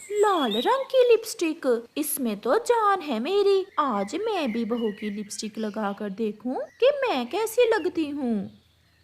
लाल रंग की लिपस्टिक, इसमें तो जान है मेरी। आज मैं भी बहू की लिपस्टिक लगा कर देखूं कि मैं कैसी लगती हूँ।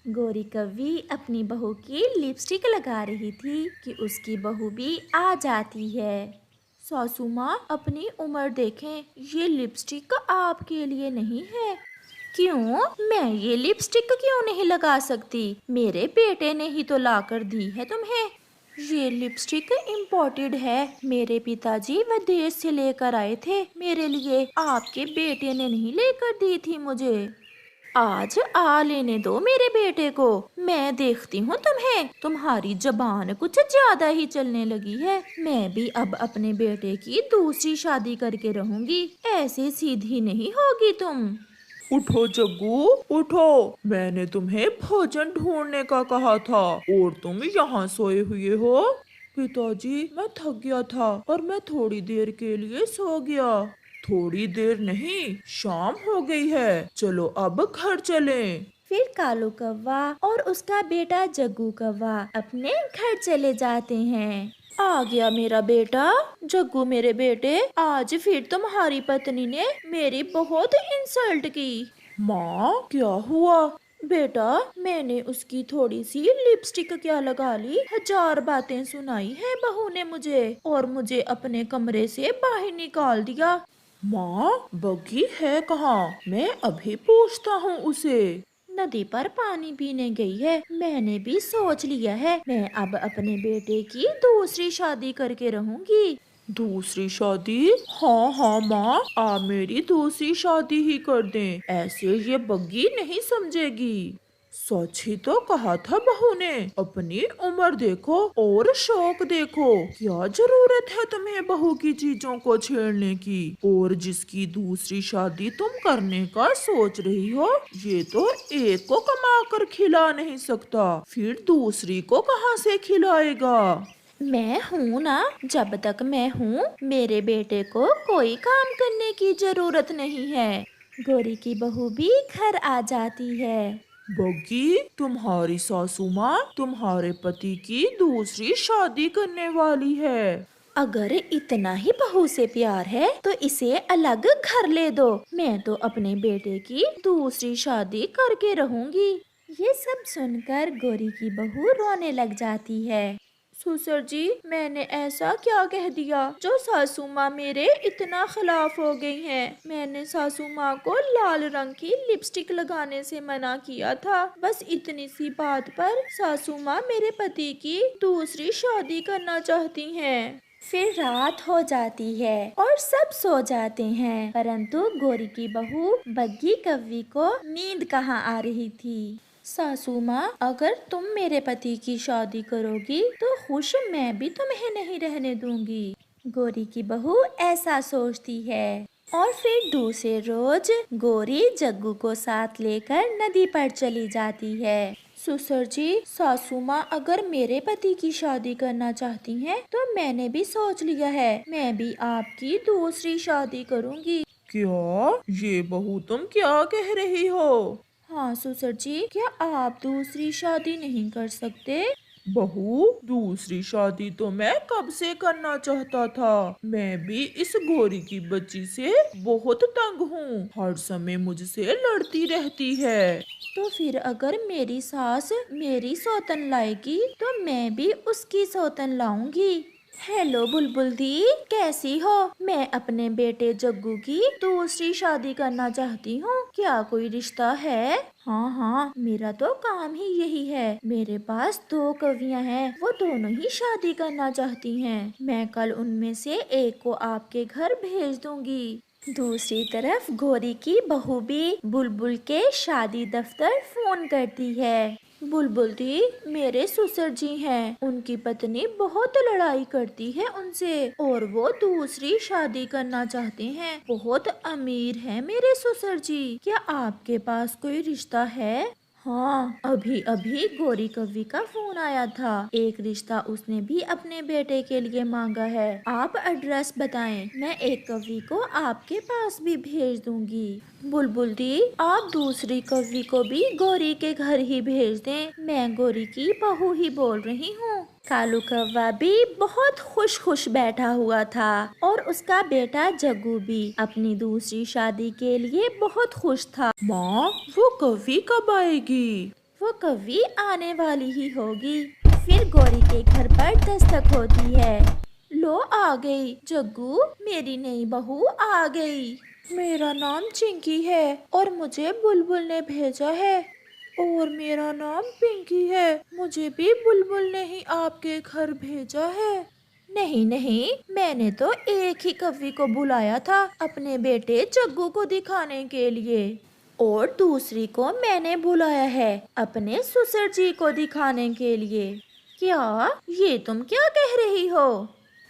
गोरी कव्वी अपनी बहू की लिपस्टिक लगा रही थी कि उसकी बहू भी आ जाती है। सासू माँ, अपनी उम्र देखें, ये लिपस्टिक आपके लिए नहीं है। क्यों? मैं ये लिपस्टिक क्यों नहीं लगा सकती? मेरे बेटे ने ही तो लाकर दी है तुम्हें। ये लिपस्टिक इम्पोर्टेड है, मेरे पिताजी विदेश से लेकर आए थे मेरे लिए। आपके बेटे ने नहीं लेकर दी थी मुझे। आज आ लेने दो मेरे बेटे को, मैं देखती हूँ तुम्हें। तुम्हारी जबान कुछ ज्यादा ही चलने लगी है। मैं भी अब अपने बेटे की दूसरी शादी करके रहूंगी, ऐसे सीधी नहीं होगी तुम। उठो जग्गू, उठो। मैंने तुम्हें भोजन ढूंढने का कहा था और तुम यहाँ सोए हुए हो। पिताजी, मैं थक गया था और मैं थोड़ी देर के लिए सो गया। थोड़ी देर नहीं, शाम हो गई है। चलो अब घर चलें। फिर कालू कौवा और उसका बेटा जग्गू कौवा अपने घर चले जाते हैं। आ गया मेरा बेटा। जग्गू मेरे बेटे, आज फिर तुम्हारी पत्नी ने मेरी बहुत इंसल्ट की। माँ, क्या हुआ? बेटा, मैंने उसकी थोड़ी सी लिपस्टिक क्या लगा ली, हजार बातें सुनाई है बहू ने मुझे, और मुझे अपने कमरे से बाहर निकाल दिया। माँ, बग्गी है कहाँ? मैं अभी पूछता हूँ उसे। नदी पर पानी पीने गई है। मैंने भी सोच लिया है, मैं अब अपने बेटे की दूसरी शादी करके रहूंगी। दूसरी शादी? हाँ हाँ माँ, आप मेरी दूसरी शादी ही कर दें। ऐसे ये बग्गी नहीं समझेगी। सच ही तो कहा था बहू ने। अपनी उम्र देखो और शौक देखो। क्या जरूरत है तुम्हें बहू की चीजों को छेड़ने की? और जिसकी दूसरी शादी तुम करने का सोच रही हो, ये तो एक को कमा कर खिला नहीं सकता, फिर दूसरी को कहाँ से खिलाएगा? मैं हूँ ना, जब तक मैं हूँ मेरे बेटे को कोई काम करने की जरूरत नहीं है। गोरी की बहू भी घर आ जाती है। बग्गी, तुम्हारी सासू माँ तुम्हारे पति की दूसरी शादी करने वाली है। अगर इतना ही बहू से प्यार है तो इसे अलग घर ले दो। मैं तो अपने बेटे की दूसरी शादी करके रहूंगी। ये सब सुनकर गोरी की बहू रोने लग जाती है। ससुर जी, मैंने ऐसा क्या कह दिया जो सासू माँ मेरे इतना खिलाफ हो गई हैं? मैंने सासू माँ को लाल रंग की लिपस्टिक लगाने से मना किया था। बस इतनी सी बात पर सासू माँ मेरे पति की दूसरी शादी करना चाहती हैं। फिर रात हो जाती है और सब सो जाते हैं, परंतु गोरी की बहू बग्गी कव्वी को नींद कहाँ आ रही थी। सासू माँ, अगर तुम मेरे पति की शादी करोगी तो खुश मैं भी तुम्हें नहीं रहने दूंगी। गोरी की बहू ऐसा सोचती है। और फिर दूसरे रोज गोरी जग्गू को साथ लेकर नदी पर चली जाती है। ससुर जी, सासू माँ अगर मेरे पति की शादी करना चाहती हैं तो मैंने भी सोच लिया है, मैं भी आपकी दूसरी शादी करूंगी। क्या? ये बहू तुम क्या कह रही हो? हाँ ससुर जी, क्या आप दूसरी शादी नहीं कर सकते? बहू, दूसरी शादी तो मैं कब से करना चाहता था। मैं भी इस गोरी की बच्ची से बहुत तंग हूँ, हर समय मुझसे लड़ती रहती है। तो फिर अगर मेरी सास मेरी सौतन लाएगी तो मैं भी उसकी सौतन लाऊंगी। हेलो बुलबुल दी, कैसी हो? मैं अपने बेटे जग्गू की दूसरी शादी करना चाहती हूँ, क्या कोई रिश्ता है? हाँ हाँ, मेरा तो काम ही यही है। मेरे पास दो कवियाँ हैं, वो दोनों ही शादी करना चाहती हैं। मैं कल उनमें से एक को आपके घर भेज दूंगी। दूसरी तरफ गोरी की बहू भी बुलबुल के शादी दफ्तर फोन करती है। बुलबुल दी, मेरे ससुर जी हैं, उनकी पत्नी बहुत लड़ाई करती है उनसे और वो दूसरी शादी करना चाहते हैं। बहुत अमीर है मेरे ससुर जी, क्या आपके पास कोई रिश्ता है? हाँ, अभी अभी गोरी कव्वी का फोन आया था। एक रिश्ता उसने भी अपने बेटे के लिए मांगा है। आप एड्रेस बताएं, मैं एक कव्वी को आपके पास भी भेज दूंगी। बुलबुल दी, आप दूसरी कव्वी को भी गोरी के घर ही भेज दें। मैं गोरी की बहू ही बोल रही हूँ। कालू कौवा भी बहुत खुश बैठा हुआ था और उसका बेटा जग्गू भी अपनी दूसरी शादी के लिए बहुत खुश था। माँ, वो कौवी कब आएगी? वो कौवी आने वाली ही होगी। फिर गौरी के घर पर दस्तक होती है। लो आ गई जग्गू, मेरी नई बहू आ गई। मेरा नाम चिंकी है और मुझे बुलबुल ने भेजा है। और मेरा नाम पिंकी है, मुझे भी बुलबुल ने ही आपके घर भेजा है। नहीं नहीं, मैंने तो एक ही कौवी को बुलाया था अपने बेटे जग्गू को दिखाने के लिए, और दूसरी को मैंने बुलाया है अपने ससुर जी को दिखाने के लिए। क्या ये तुम क्या कह रही हो?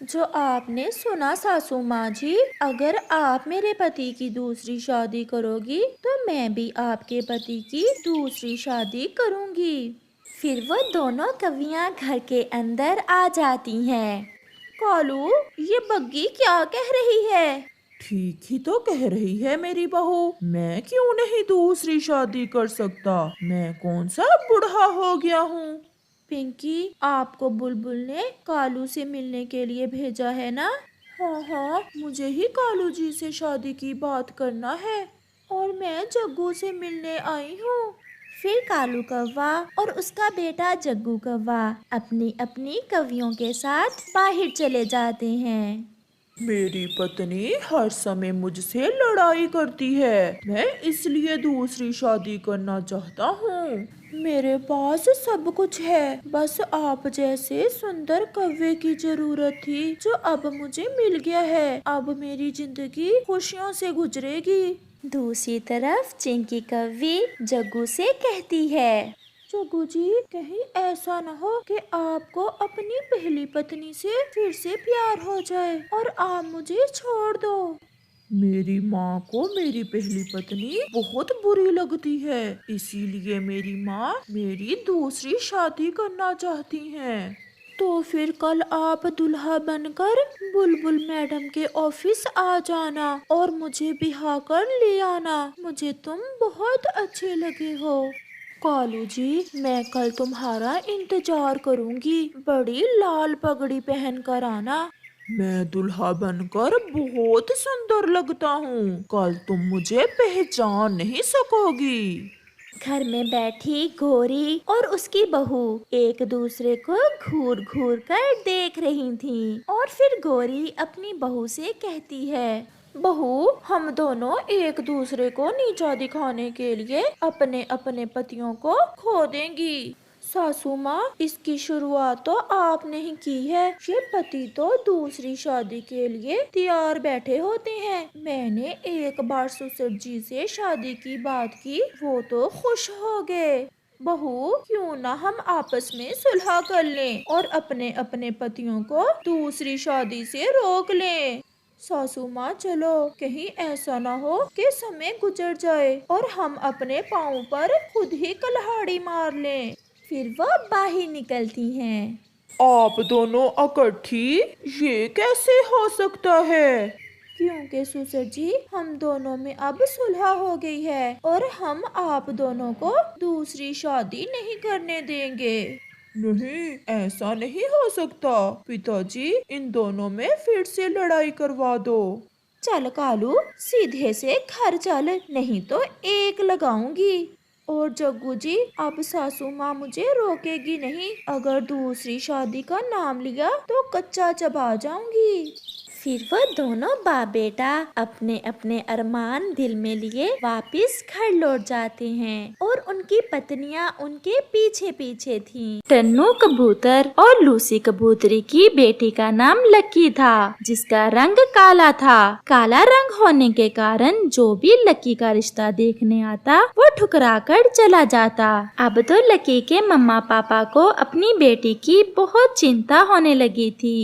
जो आपने सुना सासू माँ जी, अगर आप मेरे पति की दूसरी शादी करोगी तो मैं भी आपके पति की दूसरी शादी करूँगी। फिर वो दोनों कवियाँ घर के अंदर आ जाती हैं। कालू, ये बग्गी क्या कह रही है? ठीक ही तो कह रही है मेरी बहू। मैं क्यों नहीं दूसरी शादी कर सकता? मैं कौन सा बूढ़ा हो गया हूँ? पिंकी, आपको बुलबुल ने कालू से मिलने के लिए भेजा है ना? हाँ हाँ, मुझे ही कालू जी से शादी की बात करना है और मैं जग्गू से मिलने आई हूँ। फिर कालू कौवा और उसका बेटा जग्गू कौवा अपनी अपनी कवियों के साथ बाहर चले जाते हैं। मेरी पत्नी हर समय मुझसे लड़ाई करती है, मैं इसलिए दूसरी शादी करना चाहता हूँ। मेरे पास सब कुछ है, बस आप जैसे सुंदर कौवे की जरूरत थी जो अब मुझे मिल गया है। अब मेरी जिंदगी खुशियों से गुजरेगी। दूसरी तरफ चिंकी कौवी जग्गू से कहती है, जग्गू जी, कहीं ऐसा न हो कि आपको अपनी पहली पत्नी से फिर से प्यार हो जाए और आप मुझे छोड़ दो। मेरी माँ को मेरी पहली पत्नी बहुत बुरी लगती है, इसीलिए मेरी माँ मेरी दूसरी शादी करना चाहती हैं। तो फिर कल आप दुल्हा बनकर बुलबुल मैडम के ऑफिस आ जाना और मुझे बिहा कर ले आना। मुझे तुम बहुत अच्छे लगे हो। कालू जी, मैं कल तुम्हारा इंतजार करूंगी। बड़ी लाल पगड़ी पहन कर आना। मैं दुल्हा बनकर बहुत सुंदर लगता हूँ, कल तुम मुझे पहचान नहीं सकोगी। घर में बैठी गौरी और उसकी बहू एक दूसरे को घूर घूर कर देख रही थीं। और फिर गौरी अपनी बहू से कहती है, बहू, हम दोनों एक दूसरे को नीचा दिखाने के लिए अपने अपने पतियों को खो देंगी। सासू माँ, इसकी शुरुआत तो आपने ही की है। ये पति तो दूसरी शादी के लिए तैयार बैठे होते हैं। मैंने एक बार ससुर जी से शादी की बात की, वो तो खुश हो गए। बहू, क्यों ना हम आपस में सुलह कर लें और अपने अपने पतियों को दूसरी शादी से रोक लें। सासू माँ, चलो, कहीं ऐसा ना हो कि समय गुजर जाए और हम अपने पाँव पर खुद ही कुल्हाड़ी मार लें। फिर वह बाहर निकलती हैं। आप दोनों इकट्ठी, ये कैसे हो सकता है? क्योंकि ससुर जी, हम दोनों में अब सुलह हो गई है और हम आप दोनों को दूसरी शादी नहीं करने देंगे। नहीं, ऐसा नहीं हो सकता। पिताजी, इन दोनों में फिर से लड़ाई करवा दो। चल कालू, सीधे से घर चल, नहीं तो एक लगाऊंगी। और जग्गू जी, अब सासू माँ मुझे रोकेगी नहीं। अगर दूसरी शादी का नाम लिया तो कच्चा चबा जाऊंगी। फिर वह दोनों बाप बेटा अपने अपने अरमान दिल में लिए वापस घर लौट जाते हैं और उनकी पत्नियां उनके पीछे पीछे थीं। टन्नू कबूतर और लूसी कबूतरी की बेटी का नाम लकी था, जिसका रंग काला था। काला रंग होने के कारण जो भी लकी का रिश्ता देखने आता वो ठुकरा कर चला जाता। अब तो लकी के मम्मा पापा को अपनी बेटी की बहुत चिंता होने लगी थी।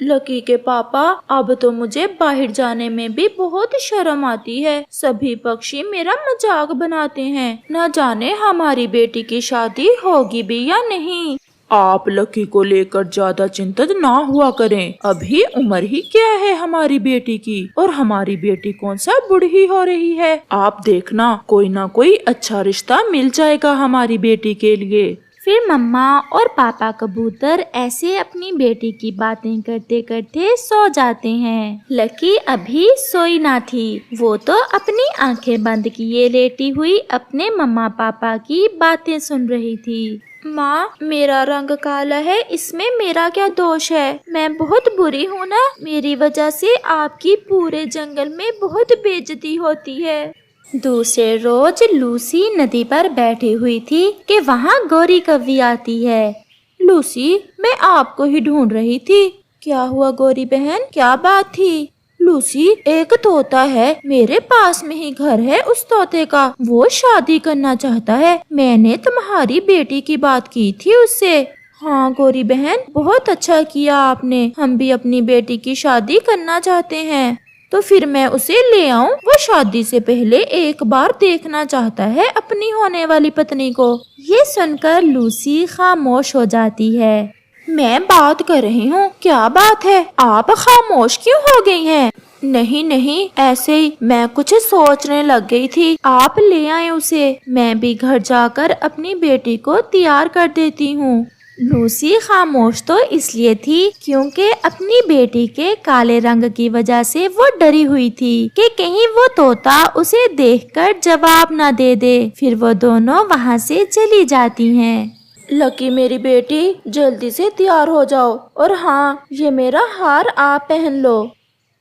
लकी के पापा, अब तो मुझे बाहर जाने में भी बहुत शर्म आती है। सभी पक्षी मेरा मजाक बनाते हैं। न जाने हमारी बेटी की शादी होगी भी या नहीं। आप लकी को लेकर ज्यादा चिंतित ना हुआ करें। अभी उम्र ही क्या है हमारी बेटी की, और हमारी बेटी कौन सा बूढ़ी हो रही है। आप देखना, कोई ना कोई अच्छा रिश्ता मिल जाएगा हमारी बेटी के लिए। फिर मम्मा और पापा कबूतर ऐसे अपनी बेटी की बातें करते करते सो जाते हैं। लकी अभी सोई ना थी, वो तो अपनी आंखें बंद किए लेटी हुई अपने मम्मा पापा की बातें सुन रही थी। माँ, मेरा रंग काला है, इसमें मेरा क्या दोष है? मैं बहुत बुरी हूँ ना? मेरी वजह से आपकी पूरे जंगल में बहुत बेइज्जती होती है। दूसरे रोज लूसी नदी पर बैठी हुई थी कि वहाँ गौरी कव्वी आती है। लूसी, मैं आपको ही ढूंढ रही थी। क्या हुआ गौरी बहन, क्या बात थी? लूसी, एक तोता है, मेरे पास में ही घर है उस तोते का, वो शादी करना चाहता है। मैंने तुम्हारी बेटी की बात की थी उससे। हाँ गौरी बहन, बहुत अच्छा किया आपने, हम भी अपनी बेटी की शादी करना चाहते हैं। तो फिर मैं उसे ले आऊं? वो शादी से पहले एक बार देखना चाहता है अपनी होने वाली पत्नी को। ये सुनकर लूसी खामोश हो जाती है। मैं बात कर रही हूँ, क्या बात है? आप खामोश क्यों हो गई हैं? नहीं नहीं, ऐसे ही मैं कुछ सोचने लग गई थी। आप ले आए उसे, मैं भी घर जाकर अपनी बेटी को तैयार कर देती हूँ। लूसी खामोश तो इसलिए थी क्योंकि अपनी बेटी के काले रंग की वजह से वो डरी हुई थी कि कहीं वो तोता उसे देखकर जवाब ना दे दे। फिर वो दोनों वहाँ से चली जाती हैं। लकी मेरी बेटी, जल्दी से तैयार हो जाओ, और हाँ, ये मेरा हार आप पहन लो।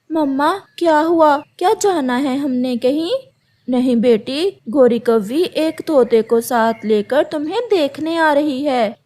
मम्मा, क्या हुआ? क्या जाना है हमने कहीं? नहीं बेटी, गौरी कव्वी एक तोते को साथ लेकर तुम्हें देखने आ रही है।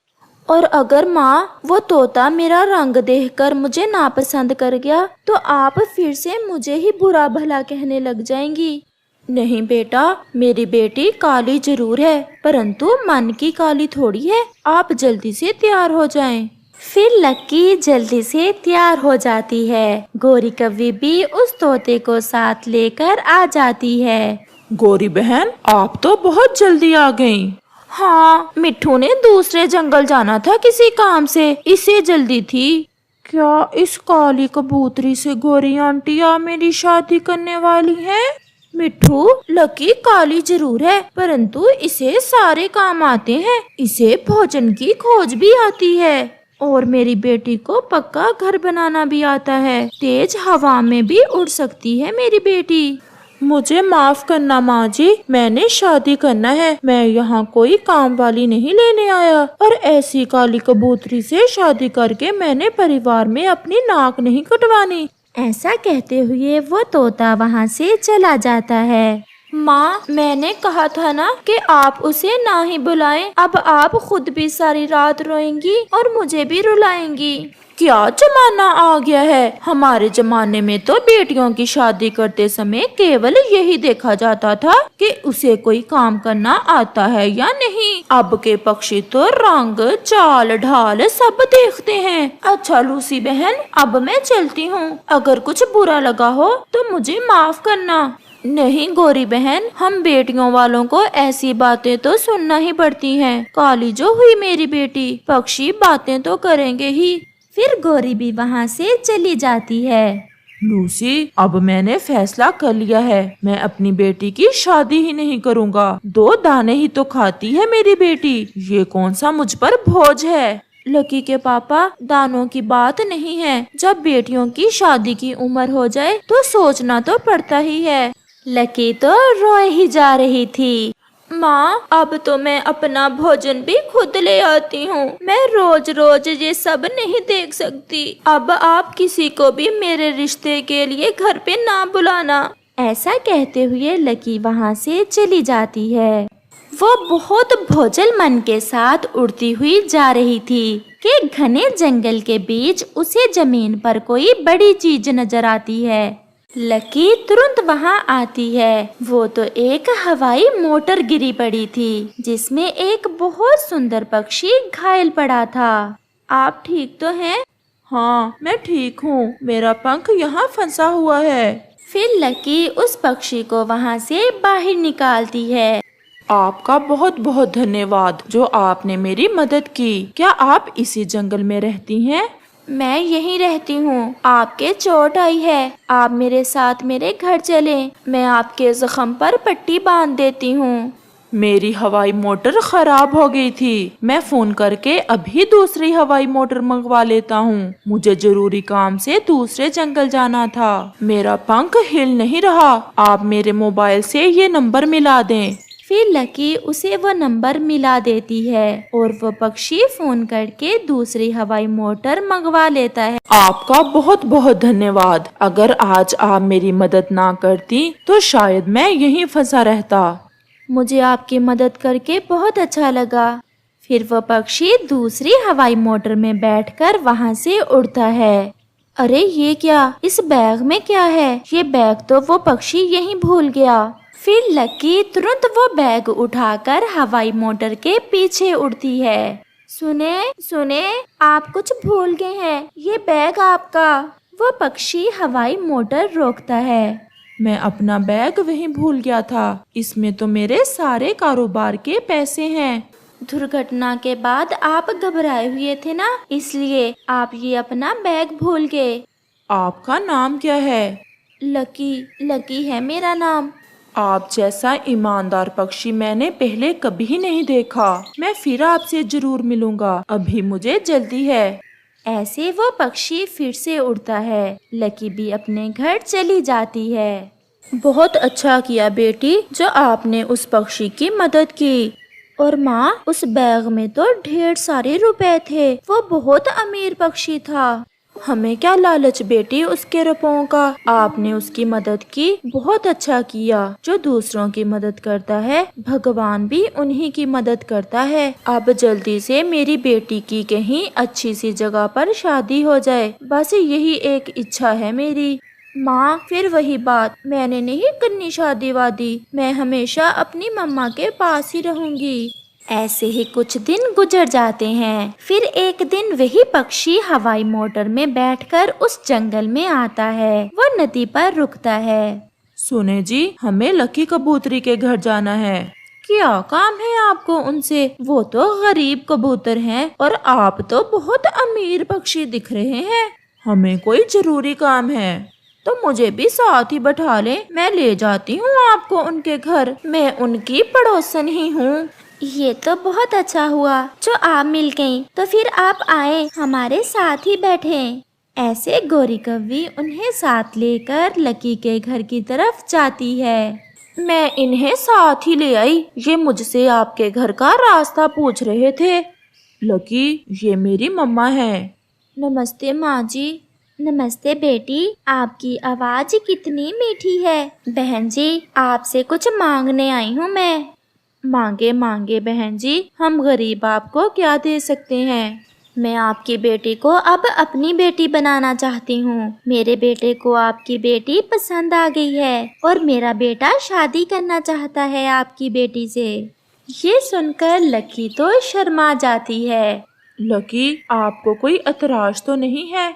और अगर माँ, वो तोता मेरा रंग देखकर मुझे नापसंद कर गया तो आप फिर से मुझे ही बुरा भला कहने लग जाएंगी। नहीं बेटा, मेरी बेटी काली जरूर है, परंतु मन की काली थोड़ी है। आप जल्दी से तैयार हो जाएं। फिर लक्की जल्दी से तैयार हो जाती है। गौरी कव्वी भी उस तोते को साथ लेकर आ जाती है। गौरी बहन, आप तो बहुत जल्दी आ गईं। हाँ, मिट्ठू ने दूसरे जंगल जाना था किसी काम से, इसे जल्दी थी। क्या इस काली कबूतरी से गौरी आंटी आप मेरी शादी करने वाली हैं? मिट्ठू, लकी काली जरूर है, परंतु इसे सारे काम आते हैं। इसे भोजन की खोज भी आती है, और मेरी बेटी को पक्का घर बनाना भी आता है। तेज हवा में भी उड़ सकती है मेरी बेटी। मुझे माफ करना माँ जी, मैंने शादी करना है, मैं यहाँ कोई काम वाली नहीं लेने आया, और ऐसी काली कबूतरी से शादी करके मैंने परिवार में अपनी नाक नहीं कटवानी। ऐसा कहते हुए वो तोता वहाँ से चला जाता है। माँ, मैंने कहा था ना कि आप उसे ना ही बुलाएं। अब आप खुद भी सारी रात रोएंगी और मुझे भी रुलाएंगी। क्या जमाना आ गया है? हमारे जमाने में तो बेटियों की शादी करते समय केवल यही देखा जाता था कि उसे कोई काम करना आता है या नहीं। अब के पक्षी तो रंग, चाल ढाल सब देखते हैं। अच्छा लूसी बहन, अब मैं चलती हूँ, अगर कुछ बुरा लगा हो तो मुझे माफ करना। नहीं गौरी बहन, हम बेटियों वालों को ऐसी बातें तो सुनना ही पड़ती हैं। काली जो हुई मेरी बेटी, पक्षी बातें तो करेंगे ही। फिर गौरी भी वहाँ से चली जाती है। लूसी, अब मैंने फैसला कर लिया है, मैं अपनी बेटी की शादी ही नहीं करूँगा। 2 दाने ही तो खाती है मेरी बेटी, ये कौन सा मुझ पर बोझ है? लकी के पापा, दानों की बात नहीं है, जब बेटियों की शादी की उम्र हो जाए तो सोचना तो पड़ता ही है। लकी तो रोए ही जा रही थी। माँ, अब तो मैं अपना भोजन भी खुद ले आती हूँ, मैं रोज रोज ये सब नहीं देख सकती। अब आप किसी को भी मेरे रिश्ते के लिए घर पे ना बुलाना। ऐसा कहते हुए लकी वहाँ से चली जाती है। वो बहुत भोजल मन के साथ उड़ती हुई जा रही थी कि घने जंगल के बीच उसे जमीन पर कोई बड़ी चीज नजर आती है। लकी तुरंत वहां आती है। वो तो एक हवाई मोटर गिरी पड़ी थी जिसमें एक बहुत सुंदर पक्षी घायल पड़ा था। आप ठीक तो हैं? हाँ, मैं ठीक हूँ, मेरा पंख यहाँ फंसा हुआ है। फिर लकी उस पक्षी को वहाँ से बाहर निकालती है। आपका बहुत बहुत धन्यवाद जो आपने मेरी मदद की। क्या आप इसी जंगल में रहती हैं? मैं यहीं रहती हूँ। आपके चोट आई है, आप मेरे साथ मेरे घर चलें, मैं आपके जख्म पर पट्टी बांध देती हूँ। मेरी हवाई मोटर खराब हो गई थी। मैं फोन करके अभी दूसरी हवाई मोटर मंगवा लेता हूँ। मुझे जरूरी काम से दूसरे जंगल जाना था। मेरा पंख हिल नहीं रहा। आप मेरे मोबाइल से ये नंबर मिला दें। फिर लकी उसे वो नंबर मिला देती है और वो पक्षी फोन करके दूसरी हवाई मोटर मंगवा लेता है। आपका बहुत बहुत धन्यवाद। अगर आज आप मेरी मदद ना करती तो शायद मैं यहीं फंसा रहता। मुझे आपकी मदद करके बहुत अच्छा लगा। फिर वो पक्षी दूसरी हवाई मोटर में बैठकर वहाँ से उड़ता है। अरे ये क्या, इस बैग में क्या है? ये बैग तो वो पक्षी यहीं भूल गया। फिर लकी तुरंत वो बैग उठाकर हवाई मोटर के पीछे उड़ती है। सुने सुने, आप कुछ भूल गए हैं, ये बैग आपका। वो पक्षी हवाई मोटर रोकता है। मैं अपना बैग वहीं भूल गया था। इसमें तो मेरे सारे कारोबार के पैसे हैं। दुर्घटना के बाद आप घबराए हुए थे ना, इसलिए आप ये अपना बैग भूल गए। आपका नाम क्या है? लकी, लकी है मेरा नाम। आप जैसा ईमानदार पक्षी मैंने पहले कभी नहीं देखा। मैं फिर आपसे जरूर मिलूंगा। अभी मुझे जल्दी है। ऐसे वो पक्षी फिर से उड़ता है। लकी भी अपने घर चली जाती है। बहुत अच्छा किया बेटी, जो आपने उस पक्षी की मदद की। और माँ, उस बैग में तो ढेर सारे रुपए थे। वो बहुत अमीर पक्षी था। हमें क्या लालच बेटी उसके रुपयों का। आपने उसकी मदद की, बहुत अच्छा किया। जो दूसरों की मदद करता है, भगवान भी उन्हीं की मदद करता है। अब जल्दी से मेरी बेटी की कहीं अच्छी सी जगह पर शादी हो जाए, बस यही एक इच्छा है मेरी। माँ, फिर वही बात, मैंने नहीं करनी शादी वादी। मैं हमेशा अपनी मम्मा के पास ही रहूंगी। ऐसे ही कुछ दिन गुजर जाते हैं। फिर एक दिन वही पक्षी हवाई मोटर में बैठकर उस जंगल में आता है। वो नदी पर रुकता है। सुने जी, हमें लकी कबूतरी के घर जाना है। क्या काम है आपको उनसे? वो तो गरीब कबूतर हैं और आप तो बहुत अमीर पक्षी दिख रहे हैं। हमें कोई जरूरी काम है। तो मुझे भी साथ ही बैठा ले, मैं ले जाती हूँ आपको उनके घर। मैं उनकी पड़ोसन ही हूँ। ये तो बहुत अच्छा हुआ जो आप मिल गयी। तो फिर आप आए, हमारे साथ ही बैठे। ऐसे गोरी कौवी उन्हें साथ लेकर लकी के घर की तरफ जाती है। मैं इन्हें साथ ही ले आई। ये मुझसे आपके घर का रास्ता पूछ रहे थे। लकी, ये मेरी मम्मा है। नमस्ते माँ जी। नमस्ते बेटी, आपकी आवाज कितनी मीठी है। बहन जी, आपसे कुछ मांगने आई हूँ मैं। मांगे मांगे बहन जी, हम गरीब आपको क्या दे सकते हैं। मैं आपकी बेटी को अब अपनी बेटी बनाना चाहती हूँ। मेरे बेटे को आपकी बेटी पसंद आ गई है और मेरा बेटा शादी करना चाहता है आपकी बेटी से। ये सुनकर लकी तो शर्मा जाती है। लकी, आपको कोई एतराज तो नहीं है?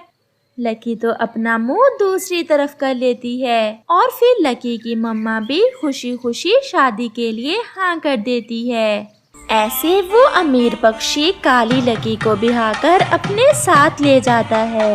लकी तो अपना मुंह दूसरी तरफ कर लेती है और फिर लकी की मम्मा भी खुशी खुशी शादी के लिए हाँ कर देती है। ऐसे वो अमीर पक्षी काली लकी को बिहाकर अपने साथ ले जाता है।